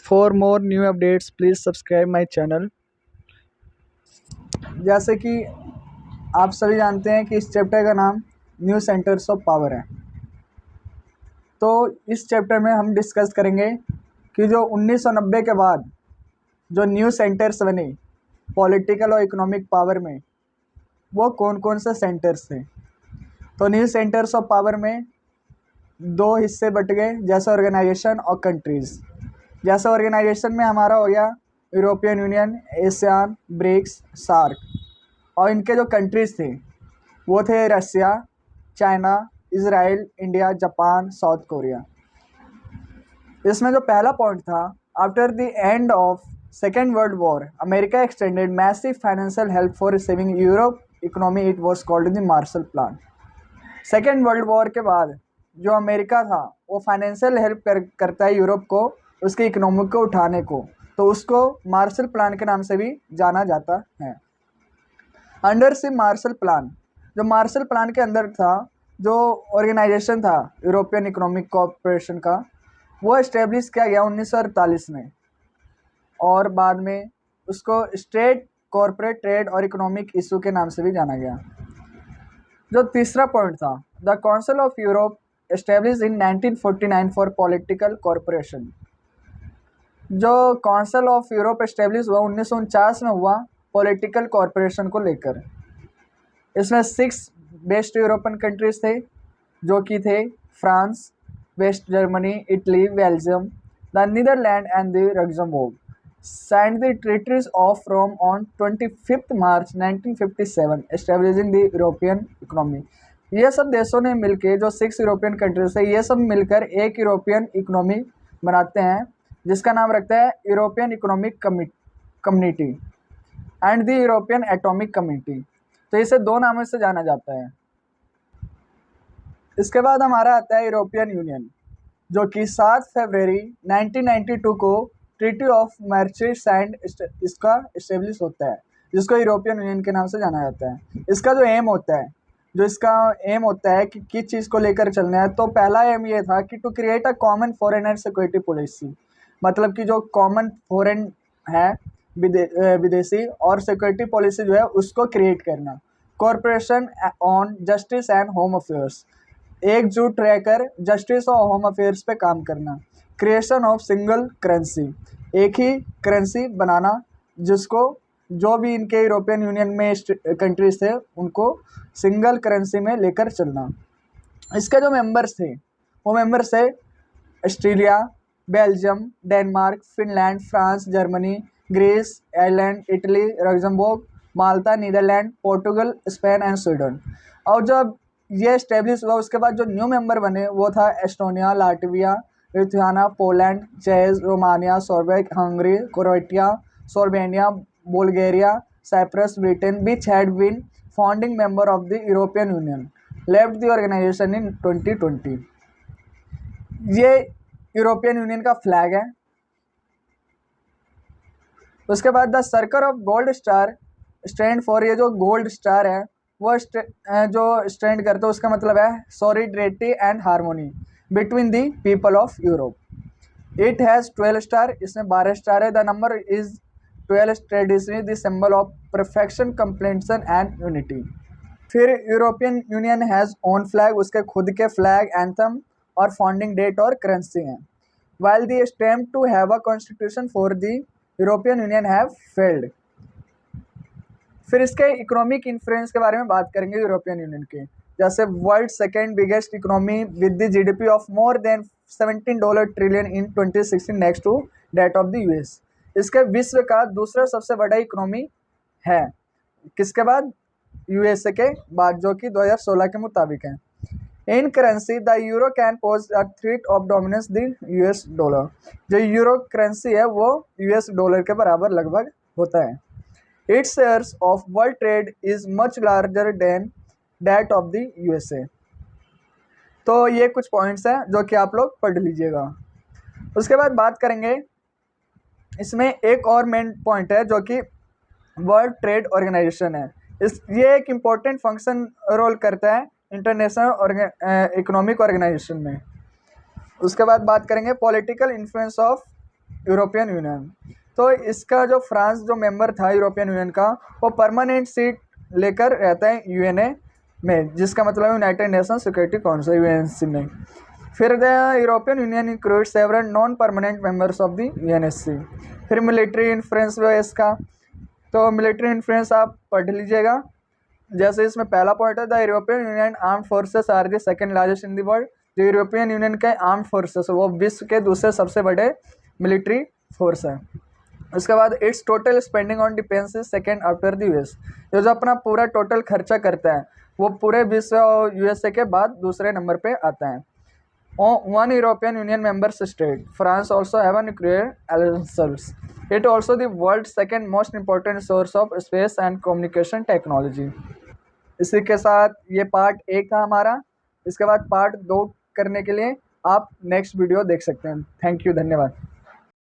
For more new updates, please subscribe my channel। जैसे कि आप सभी जानते हैं कि इस चैप्टर का नाम न्यू सेंटर्स ऑफ पावर है। तो इस चैप्टर में हम डिस्कस करेंगे कि जो 1990 के बाद जो न्यू सेंटर्स बने पॉलिटिकल और इकोनॉमिक पावर में, वो कौन कौन से सेंटर्स थे। तो न्यू सेंटर्स ऑफ पावर में दो हिस्से बट गए, जैसे ऑर्गेनाइजेशन और कंट्रीज़। जैसे ऑर्गेनाइजेशन में हमारा हो गया European Union, ASEAN, BRICS, SAARC. और इनके जो कंट्रीज़ थे वो थे Russia, China, Israel, India, Japan, South Korea. इसमें जो पहला पॉइंट था, after the end of Second World War America extended massive financial help for saving Europe economy. It was called the Marshall Plan. Second World War के बाद जो America था वो financial help करता है यूरोप को उसके इकोनॉमी को उठाने को, तो उसको मार्शल प्लान के नाम से भी जाना जाता है। अंडर सी मार्शल प्लान, जो मार्शल प्लान के अंदर था, जो ऑर्गेनाइजेशन था यूरोपियन इकोनॉमिक कोऑपरेशन का, वो इस्टेब्लिश किया गया 1948 में, और बाद में उसको स्टेट कॉरपोरेट ट्रेड और इकोनॉमिक इशू के नाम से भी जाना गया। जो तीसरा पॉइंट था, the council of Europe establish in 1949 for political corporation. जो काउंसिल ऑफ यूरोप एस्टेब्लिश हुआ 1949 में हुआ पॉलिटिकल कॉरपोरेशन को लेकर। इसमें 6 बेस्ट यूरोपियन कंट्रीज थे, जो कि थे France, West Germany, Italy, Belgium, the Netherland and the Luxembourg. signed the treaties of Rome on 25 March 1957 establishing the European economy। ये सब देशों ने मिलकर, जो 6 यूरोपियन कंट्रीज है, ये सब मिलकर एक यूरोपियन इकोनॉमी बनाते हैं, जिसका नाम रखता है European economic community and the European atomic community. तो इसे दो नामों से जाना जाता है। इसके बाद हमारा आता है यूरोपियन यूनियन, जो कि 7 फरवरी 1992 को ट्रीटी ऑफ मैड्रिड साइन इसका इस्टेब्लिश होता है, जिसको यूरोपियन यूनियन के नाम से जाना जाता है। इसका जो एम होता है कि किस चीज़ को लेकर चलना है, तो पहला एम ये था कि to create a common foreign and security policy. मतलब कि जो कॉमन फॉरेन है, विदेशी, और सिक्योरिटी पॉलिसी जो है उसको क्रिएट करना। Corporation on justice and home affairs, एकजुट रहकर जस्टिस और होम अफेयर्स पे काम करना। क्रिएशन ऑफ सिंगल करेंसी, एक ही करेंसी बनाना, जिसको जो भी इनके यूरोपियन यूनियन में कंट्रीज थे उनको सिंगल करेंसी में लेकर चलना। इसके जो मेंबर्स थे वो मेंबर्स थे Australia, Belgium, Denmark, Finland, France, Germany, Greece, Ireland, Italy, Luxembourg, Malta, Netherland, Portugal, Spain and Sweden. और जब ये इस्टेब्लिश हुआ उसके बाद जो न्यू मेंबर बने वो था Estonia, Latvia, Lithuania, Poland, Czech, Romania, Serbia, Hungary, Croatia, Slovenia, Bulgaria, Cyprus, Britain, which had been founding member of the European Union, left the organisation in 2020। ये यूरोपियन यूनियन का flag है। उसके बाद the circle of gold star stand for, ये जो gold star है वो जो स्टैंड करते हैं उसका मतलब है solidarity and harmony between the people of Europe. It has 12 star, इसमें 12 स्टार है। The number is 12 traditionally the symbol of perfection, completion and unity. फिर European Union has own flag, उसके खुद के फ्लैग, एंथम और फाउंडिंग डेट और currency हैं। While the attempt to have a constitution for the European Union have failed. फिर इसके economic influence के बारे में बात करेंगे यूरोपियन यूनियन के। जैसे world second biggest economy with the GDP of more than $17 trillion in 2016 next to that of the US. इसके विश्व का दूसरा सबसे बड़ा इकोनॉमी है, किसके बाद? यूएसए के बाद, जो कि 2016 के मुताबिक है। In currency the euro can pose a threat of dominance the US dollar. जो यूरो करेंसी है वो यूएस डॉलर के बराबर लगभग होता है। Its shares of world trade is much larger than that of the USA। तो ये कुछ पॉइंट्स हैं जो कि आप लोग पढ़ लीजिएगा। उसके बाद बात करेंगे, इसमें एक और मेन पॉइंट है जो कि वर्ल्ड ट्रेड ऑर्गेनाइजेशन है। ये एक इम्पोर्टेंट फंक्शन रोल करता है इंटरनेशनल इकोनॉमिक ऑर्गेनाइजेशन में। उसके बाद बात करेंगे political influence of European union. तो इसका जो फ्रांस जो मेंबर था यूरोपियन यूनियन का, वो परमानेंट सीट लेकर रहता है यूएनए में, जिसका मतलब United nation security council UNC में। फिर the European union include several non permanent members of the UNSC. फिर मिलिट्री इन्फ्लुएंस जो है इसका, तो मिलिट्री इन्फ्लुएंस आप पढ़ लीजिएगा। जैसे इसमें पहला पॉइंट है the European Union armed forces are the second largest in the world. जो यूरोपियन यूनियन के आर्म्ड फोर्सेस वो विश्व के दूसरे सबसे बड़े मिलिट्री फोर्स है। उसके बाद it's total spending on defence is second after the US. जो अपना पूरा टोटल खर्चा करता है वो पूरे विश्व और यूएसए के बाद दूसरे नंबर पे आता है। One European Union member state, France, also have a nuclear arsenals. It also the world's second most important source of space and communication technology. इसी के साथ ये पार्ट 1 था हमारा। इसके बाद पार्ट 2 करने के लिए आप नेक्स्ट वीडियो देख सकते हैं। थैंक यू, धन्यवाद।